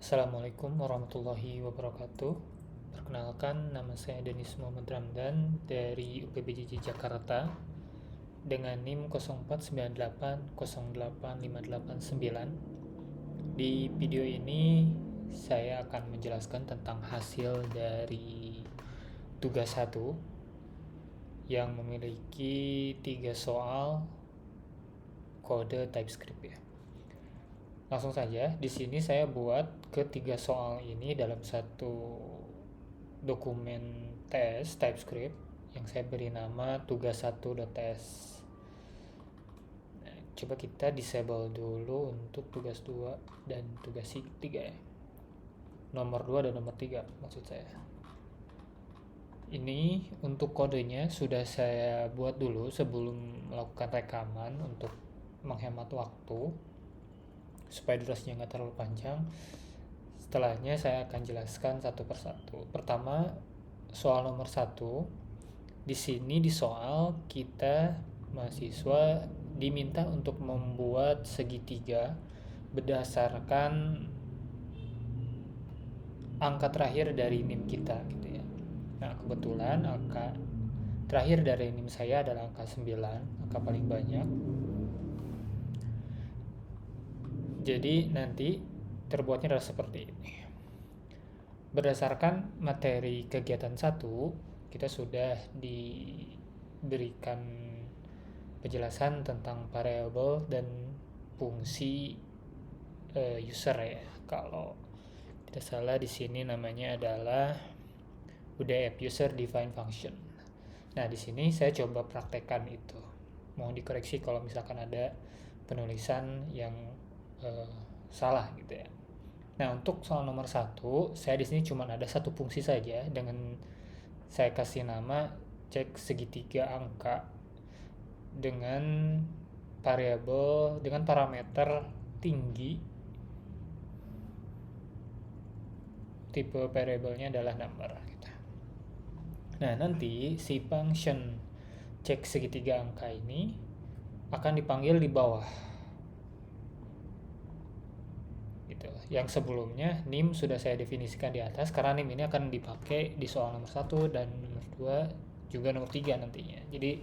Assalamualaikum warahmatullahi wabarakatuh. Perkenalkan, nama saya Denis Muhammad Ramdan dari UPBJJ Jakarta dengan NIM 0498088589. Di video ini saya akan menjelaskan tentang hasil dari tugas 1 yang memiliki 3 soal kode TypeScript ya. Langsung saja, di sini saya buat ketiga soal ini dalam satu dokumen tes TypeScript yang saya beri nama tugas1.ts. Nah, coba kita disable dulu untuk tugas 2 dan tugas 3 ya. Nomor 2 dan nomor 3 maksud saya. Ini untuk kodenya sudah saya buat dulu sebelum melakukan rekaman untuk menghemat waktu supaya durasinya nggak terlalu panjang. Setelahnya saya akan jelaskan satu persatu. Pertama, soal nomor 1. Di sini di soal kita mahasiswa diminta untuk membuat segitiga berdasarkan angka terakhir dari NIM kita gitu ya. Nah, kebetulan angka terakhir dari NIM saya adalah angka 9, angka paling banyak. Jadi nanti terbuatnya adalah seperti ini. Berdasarkan materi kegiatan 1, kita sudah diberikan penjelasan tentang variabel dan fungsi user ya. Kalau tidak salah di sini namanya adalah UDF, user defined function. Nah, di sini saya coba praktekkan itu. Mohon dikoreksi kalau misalkan ada penulisan yang salah gitu ya. Nah, untuk soal nomor 1, saya di sini cuma ada satu fungsi saja dengan saya kasih nama cek segitiga angka dengan variabel dengan parameter tinggi. Tipe variabelnya adalah number gitu. Nah, nanti si function cek segitiga angka ini akan dipanggil di bawah. Gitu. Yang sebelumnya NIM sudah saya definisikan di atas karena NIM ini akan dipakai di soal nomor 1 dan nomor 2 juga nomor 3 nantinya. Jadi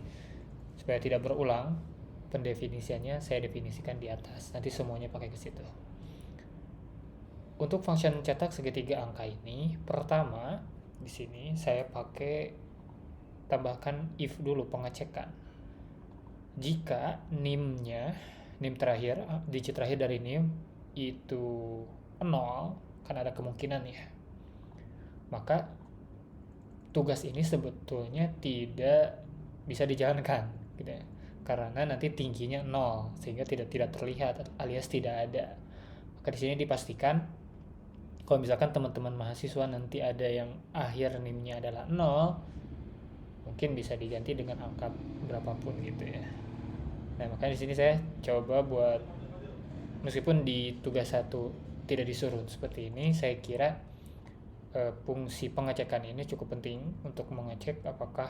supaya tidak berulang, pendefinisiannya saya definisikan di atas. Nanti semuanya pakai ke situ. Untuk function cetak segitiga angka ini, pertama di sini saya pakai tambahkan if dulu pengecekan. Jika NIM-nya, NIM terakhir, digit terakhir dari NIM itu 0, kan ada kemungkinan ya, maka tugas ini sebetulnya tidak bisa dijalankan gitu ya, karena nanti tingginya 0 sehingga tidak terlihat alias tidak ada. Maka di sini dipastikan kalau misalkan teman-teman mahasiswa nanti ada yang akhir NIM-nya adalah 0, mungkin bisa diganti dengan angka berapapun gitu ya. Nah, makanya di sini saya coba buat, meskipun di tugas 1 tidak disuruh seperti ini, saya kira fungsi pengecekan ini cukup penting untuk mengecek apakah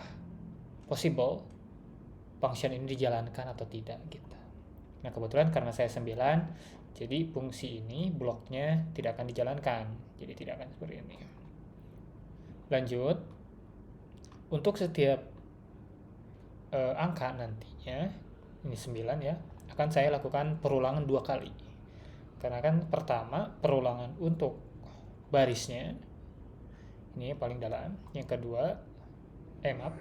possible function ini dijalankan atau tidak gitu. Nah, kebetulan karena saya 9, jadi fungsi ini bloknya tidak akan dijalankan, jadi tidak akan seperti ini. Lanjut, untuk setiap angka nantinya, ini 9 ya, akan saya lakukan perulangan 2 kali. Karena kan pertama perulangan untuk barisnya, ini paling dalam. Yang kedua,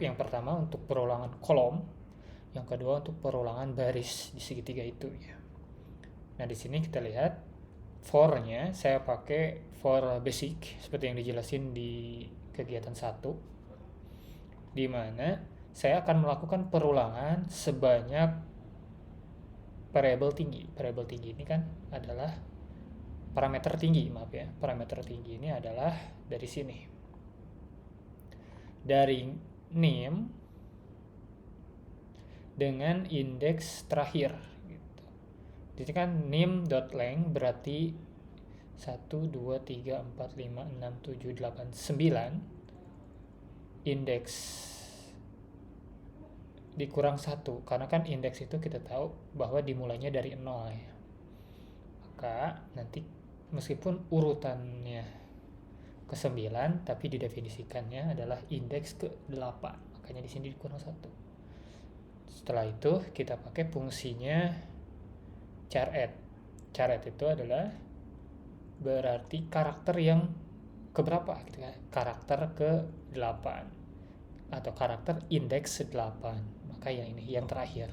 yang pertama untuk perulangan kolom, yang kedua untuk perulangan baris di segitiga itu ya. Nah, di sini kita lihat for-nya saya pakai for basic seperti yang dijelasin di kegiatan 1, di mana saya akan melakukan perulangan sebanyak variabel tinggi. Variabel tinggi ini kan adalah parameter tinggi, maaf ya. Parameter tinggi ini adalah dari sini. Dari NIM dengan indeks terakhir gitu. Jadi kan nim.length berarti 1 2 3 4 5 6 7 8 9, indeks dikurang 1, karena kan indeks itu kita tahu bahwa dimulainya dari 0 ya. Maka nanti meskipun urutannya ke 9, tapi didefinisikannya adalah indeks ke 8, makanya di sini dikurang 1. Setelah itu kita pakai fungsinya char_add. Char_add itu adalah berarti karakter yang keberapa gitu ya, karakter ke 8 atau karakter indeks 8, maka yang ini yang terakhir.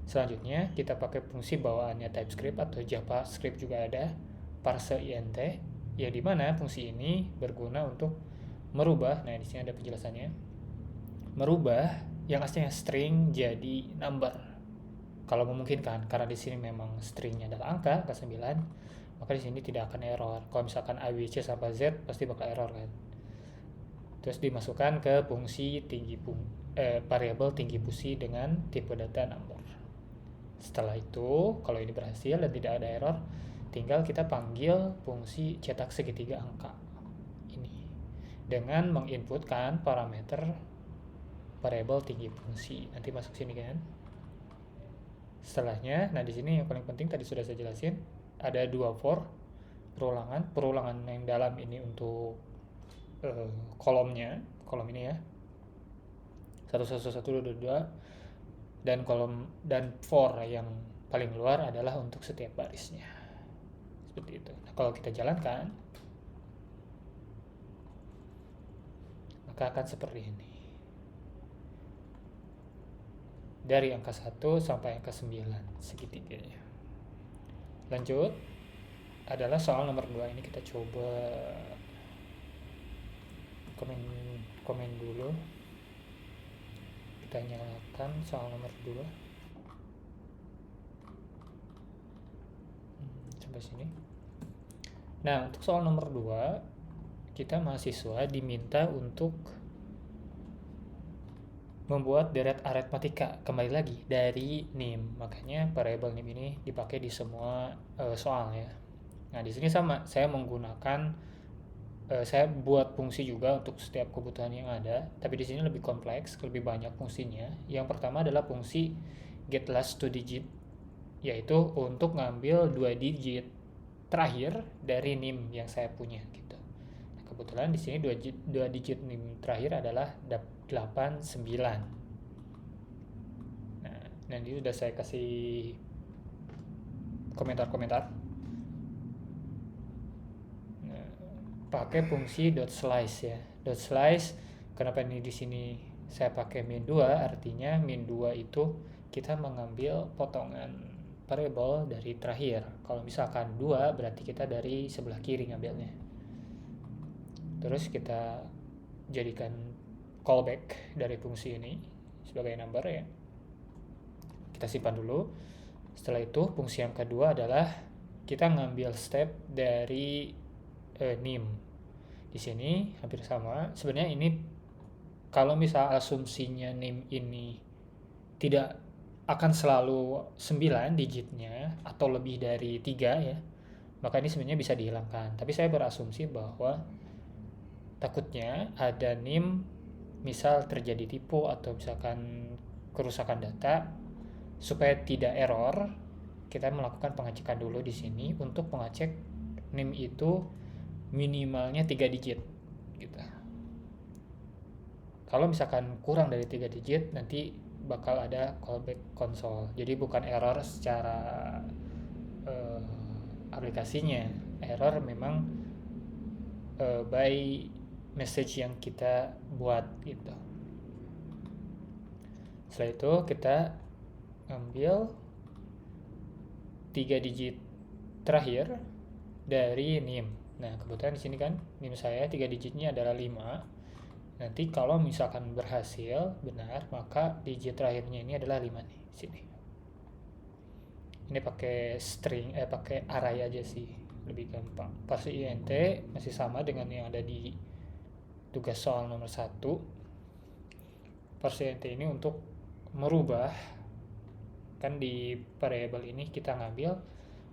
Selanjutnya kita pakai fungsi bawaannya TypeScript atau JavaScript juga ada, parse int, yang dimana fungsi ini berguna untuk merubah, nah di sini ada penjelasannya, merubah yang aslinya string jadi number kalau memungkinkan, karena di sini memang stringnya adalah angka 9, maka di sini tidak akan error. Kalau misalkan ABC sampai Z pasti bakal error kan. Terus dimasukkan ke fungsi variabel tinggi fungsi dengan tipe data number. Setelah itu, kalau ini berhasil dan tidak ada error, tinggal kita panggil fungsi cetak segitiga angka ini dengan menginputkan parameter variabel tinggi fungsi. Nanti masuk sini kan. Setelahnya, nah di sini yang paling penting tadi sudah saya jelasin, ada 2 for perulangan yang dalam ini untuk kolom ini ya, 1 dan kolom, dan for yang paling luar adalah untuk setiap barisnya, seperti itu. Nah, kalau kita jalankan maka akan seperti ini, dari angka 1 sampai angka 9 segitiganya. Lanjut adalah soal nomor 2. Ini kita coba komen dulu, kita nyalakan soal nomor 2 sampai sini. Nah, untuk soal nomor 2 kita mahasiswa diminta untuk membuat deret aritmatika, kembali lagi dari nim, makanya variabel nim ini dipakai di semua soal ya. Nah, di sini sama, saya menggunakan saya buat fungsi juga untuk setiap kebutuhan yang ada, tapi di sini lebih kompleks, lebih banyak fungsinya. Yang pertama adalah fungsi get last 2 digit, yaitu untuk ngambil 2 digit terakhir dari nim yang saya punya gitu. Nah, kebetulan di sini 2 digit nim terakhir adalah 89. Nah, nanti sudah saya kasih komentar-komentar. Pakai fungsi .slice ya. .slice, kenapa ini di sini saya pakai min2, artinya min2 itu kita mengambil potongan variabel dari terakhir. Kalau misalkan 2 berarti kita dari sebelah kiri ngambilnya. Terus kita jadikan callback dari fungsi ini sebagai number ya. Kita simpan dulu. Setelah itu fungsi yang kedua adalah kita ngambil step dari nim. Di sini hampir sama. Sebenarnya ini kalau misal asumsinya nim ini tidak akan selalu 9 digitnya atau lebih dari 3 ya, maka ini sebenarnya bisa dihilangkan. Tapi saya berasumsi bahwa takutnya ada nim misal terjadi typo atau misalkan kerusakan data, supaya tidak error, kita melakukan pengecekan dulu di sini untuk mengecek nim itu minimalnya 3 digit gitu. Kalau misalkan kurang dari 3 digit, nanti bakal ada callback console. Jadi bukan error secara aplikasinya, error memang by message yang kita buat gitu. Setelah itu kita ambil 3 digit terakhir dari nim. Nah, kebetulan di sini kan nim saya 3 digitnya adalah 5. Nanti kalau misalkan berhasil benar, maka digit terakhirnya ini adalah 5 nih, sini. Ini pakai string, pakai array aja sih, lebih gampang. Parse int masih sama dengan yang ada di tugas soal nomor 1. Parse int ini untuk merubah, kan di variabel ini kita ngambil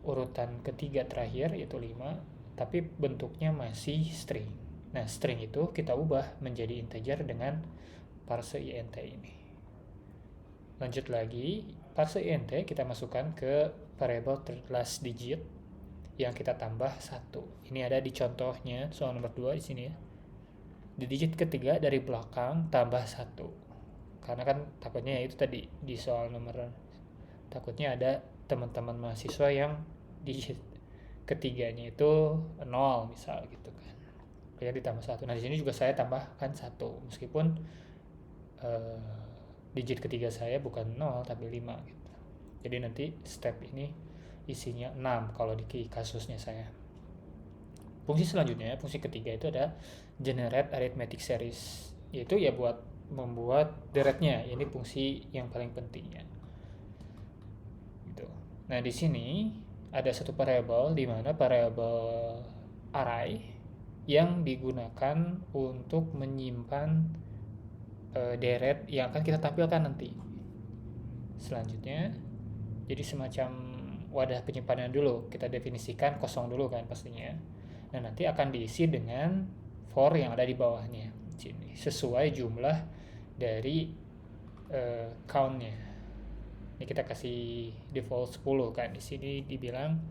urutan ketiga terakhir yaitu 5, tapi bentuknya masih string. Nah, string itu kita ubah menjadi integer dengan parse int ini. Lanjut lagi, parse int kita masukkan ke variabel last digit, yang kita tambah 1. Ini ada di contohnya soal nomor 2 di sini ya. Di digit ketiga dari belakang tambah 1. Karena kan takutnya itu tadi di soal nomor, takutnya ada teman-teman mahasiswa yang digit ketiganya itu 0 misal gitu kan. Jadi ditambah 1. Nah, di sini juga saya tambahkan 1 meskipun digit ketiga saya bukan 0 tapi 5 gitu. Jadi nanti step ini isinya 6 kalau di kasusnya saya. Fungsi selanjutnya, fungsi ketiga itu ada generate arithmetic series, yaitu ya buat membuat deretnya. Ini fungsi yang paling pentingnya. Gitu. Nah, di sini ada satu variabel di mana variabel array yang digunakan untuk menyimpan deret yang akan kita tampilkan nanti. Selanjutnya, jadi semacam wadah penyimpanan dulu, kita definisikan kosong dulu kan pastinya. Nah, nanti akan diisi dengan for yang ada di bawahnya sini sesuai jumlah dari countnya. Ini kita kasih default 10 kan, di sini dibilang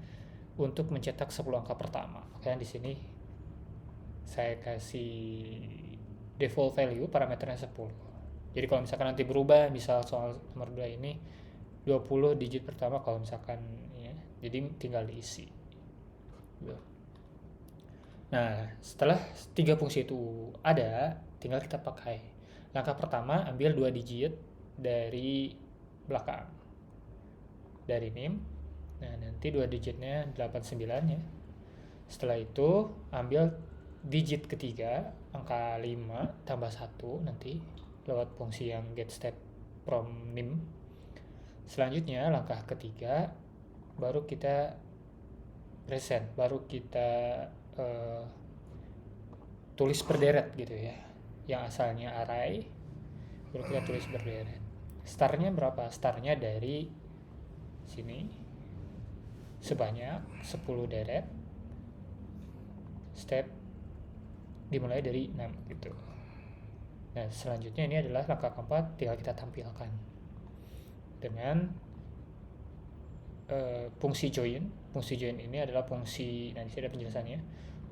untuk mencetak 10 angka pertama. Makanya di sini saya kasih default value parameternya 10. Jadi kalau misalkan nanti berubah, misal soal nomor 2 ini 20 digit pertama kalau misalkan ya, jadi tinggal diisi. Nah, setelah 3 fungsi itu ada, tinggal kita pakai. Langkah pertama, ambil 2 digit dari belakang, dari nim. Nah, nanti 2 digitnya 89 ya. Setelah itu, ambil digit ketiga, angka 5 tambah 1 nanti lewat fungsi yang get step from nim. Selanjutnya, langkah ketiga, baru kita present, baru kita tulis berderet gitu ya. Yang asalnya array, baru kita tulis berderet. Startnya berapa? Startnya dari sini sebanyak 10 deret. Step dimulai dari 6 gitu. Nah, selanjutnya ini adalah langkah keempat, tinggal kita tampilkan dengan fungsi join. Fungsi join ini adalah fungsi, nah di sini ada penjelasannya,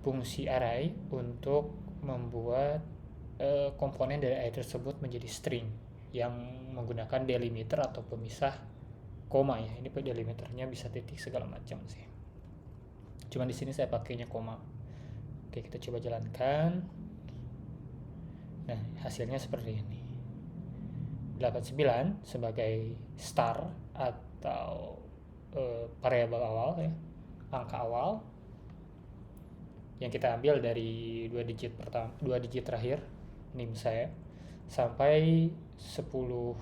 fungsi array untuk membuat komponen dari array tersebut menjadi string yang menggunakan delimiter atau pemisah koma ya. Ini delimiternya bisa titik segala macam sih. Cuman di sini saya pakainya koma. Oke, kita coba jalankan. Nah, hasilnya seperti ini. 89 sebagai star atau variabel awal ya, angka awal yang kita ambil dari 2 digit pertama, 2 digit terakhir nim saya sampai 10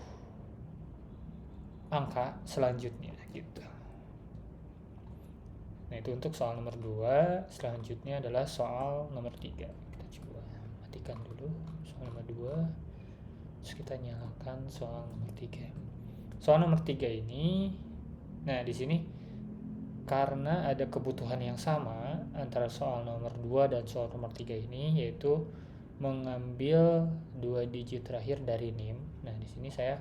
angka selanjutnya gitu. Nah, itu untuk soal nomor 2. Selanjutnya adalah soal nomor 3. Kita coba matikan dulu soal nomor 2. Terus kita nyalakan soal nomor 3. Soal nomor 3 ini, nah di sini karena ada kebutuhan yang sama antara soal nomor 2 dan soal nomor 3 ini, yaitu mengambil 2 digit terakhir dari nim. Nah, di sini saya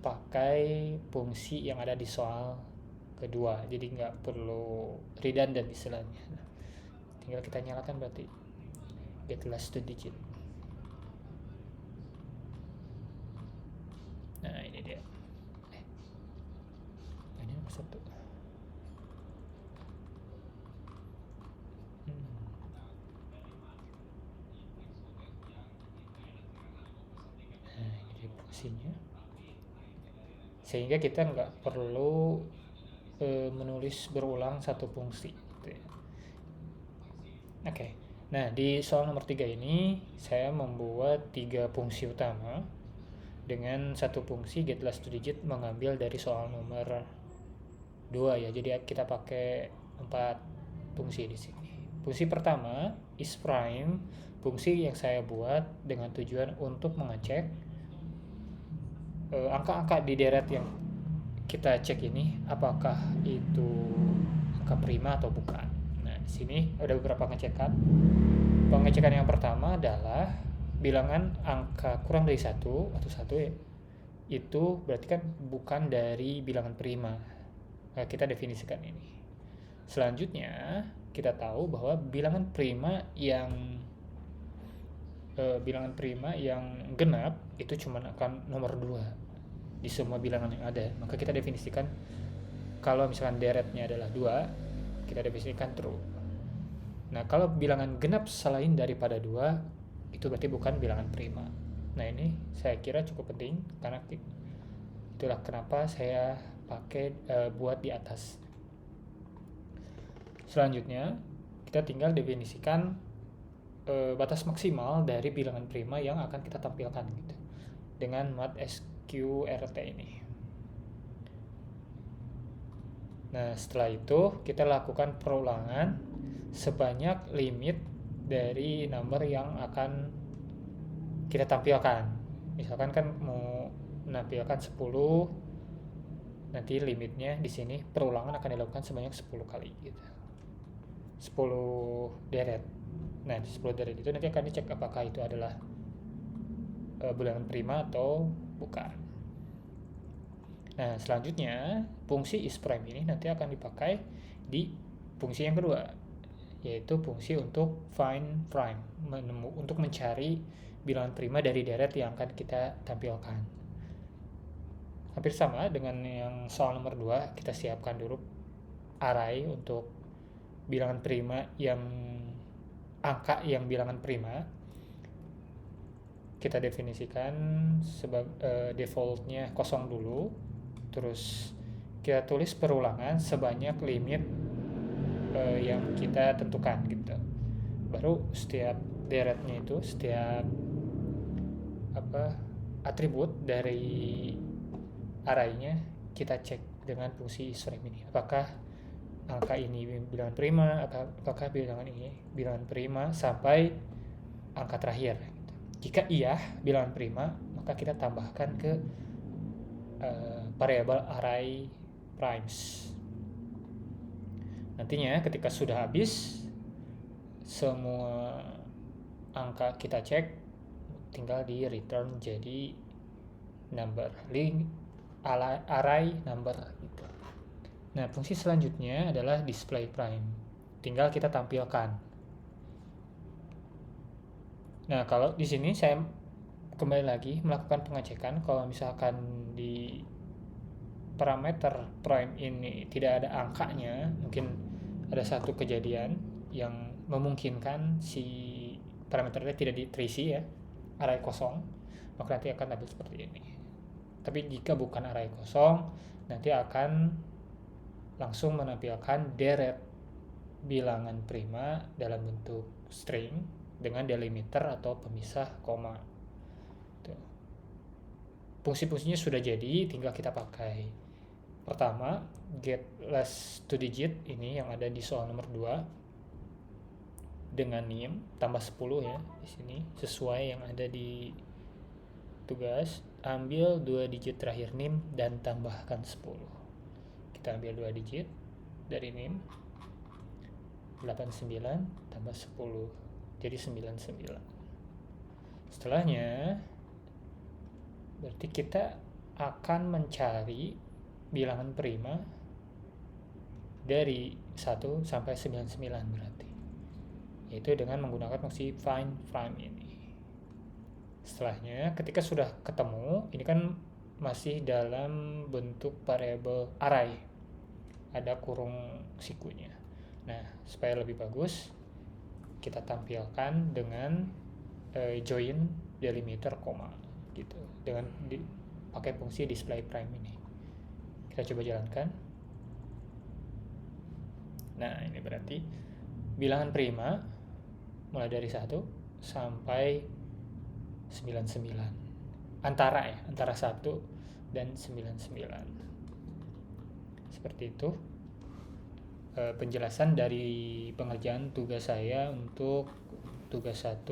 pakai fungsi yang ada di soal kedua, jadi nggak perlu redundant istilahnya. Nah, tinggal kita nyalakan berarti get last 2 digit. Nah, ini dia. Ini nomor 1. Nah, ini fungsinya. Sehingga kita nggak perlu menulis berulang satu fungsi gitu ya. Oke. Nah, di soal nomor 3 ini saya membuat 3 fungsi utama dengan satu fungsi get last 2 digit mengambil dari soal nomor 2 ya. Jadi kita pakai 4 fungsi di sini. Fungsi pertama is prime, fungsi yang saya buat dengan tujuan untuk mengecek angka-angka di deret yang kita cek ini apakah itu angka prima atau bukan. Nah, di sini ada beberapa pengecekan. Pengecekan yang pertama adalah bilangan angka kurang dari 1 atau 1 ya. Itu berarti kan bukan dari bilangan prima. Nah, kita definisikan ini. Selanjutnya kita tahu bahwa bilangan prima yang genap itu cuma akan nomor 2 di semua bilangan yang ada. Maka kita definisikan kalau misalkan deretnya adalah 2, kita definisikan true. Nah, kalau bilangan genap selain daripada 2, itu berarti bukan bilangan prima. Nah, ini saya kira cukup penting karena itulah kenapa saya pakai buat di atas. Selanjutnya, kita tinggal definisikan batas maksimal dari bilangan prima yang akan kita tampilkan gitu dengan mat SQRT ini. Nah, setelah itu kita lakukan perulangan sebanyak limit dari number yang akan kita tampilkan. Misalkan kan mau menampilkan 10, nanti limitnya di sini perulangan akan dilakukan sebanyak 10 kali gitu. 10 deret. Nah, 10 deret itu nanti akan dicek apakah itu adalah bilangan prima atau bukan. Nah, selanjutnya fungsi isPrime ini nanti akan dipakai di fungsi yang kedua, yaitu fungsi untuk find prime, untuk mencari bilangan prima dari deret yang akan kita tampilkan. Hampir sama dengan yang soal nomor 2, kita siapkan dulu array untuk bilangan prima yang angka yang bilangan prima. Kita definisikan defaultnya kosong dulu, terus kita tulis perulangan sebanyak limit yang kita tentukan gitu. Baru setiap deretnya itu, setiap atribut dari array-nya kita cek dengan fungsi isPrime ini. Apakah angka ini bilangan prima, apakah bilangan ini bilangan prima sampai angka terakhir. Jika iya bilangan prima, maka kita tambahkan ke variabel array primes. Nantinya ketika sudah habis semua angka kita cek, tinggal di return jadi number, array number gitu. Nah, fungsi selanjutnya adalah display prime. Tinggal kita tampilkan. Nah, kalau di sini saya kembali lagi melakukan pengecekan kalau misalkan di parameter prime ini tidak ada angkanya, mungkin ada satu kejadian yang memungkinkan si parameternya tidak terisi ya, array kosong, maka nanti akan tampil seperti ini. Tapi jika bukan array kosong, nanti akan langsung menampilkan deret bilangan prima dalam bentuk string dengan delimiter atau pemisah koma. Tuh. Fungsi-fungsinya sudah jadi, tinggal kita pakai. Pertama, get last 2 digit ini yang ada di soal nomor 2 dengan nim tambah 10 ya di sini sesuai yang ada di tugas. Ambil 2 digit terakhir nim dan tambahkan 10. Kita ambil 2 digit dari nim 89 tambah 10 jadi 99. Setelahnya berarti kita akan mencari bilangan prima dari 1 sampai 99 berarti, yaitu dengan menggunakan fungsi find prime ini. Setelahnya ketika sudah ketemu, ini kan masih dalam bentuk variabel array, ada kurung sikunya. Nah, supaya lebih bagus kita tampilkan dengan join delimiter koma gitu, dengan pakai fungsi display prime ini. Kita coba jalankan. Nah, ini berarti bilangan prima mulai dari 1 sampai 99, antara 1 dan 99. Seperti itu penjelasan dari pengerjaan tugas saya untuk tugas 1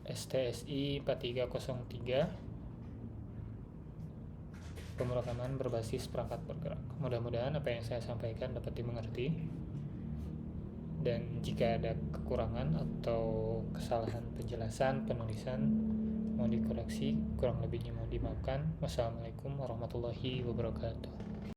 STSI 4303, pemrograman berbasis perangkat bergerak. Mudah-mudahan apa yang saya sampaikan dapat dimengerti, dan jika ada kekurangan atau kesalahan penjelasan penulisan mohon dikoreksi, kurang lebihnya mohon dimaafkan. Wassalamualaikum warahmatullahi wabarakatuh.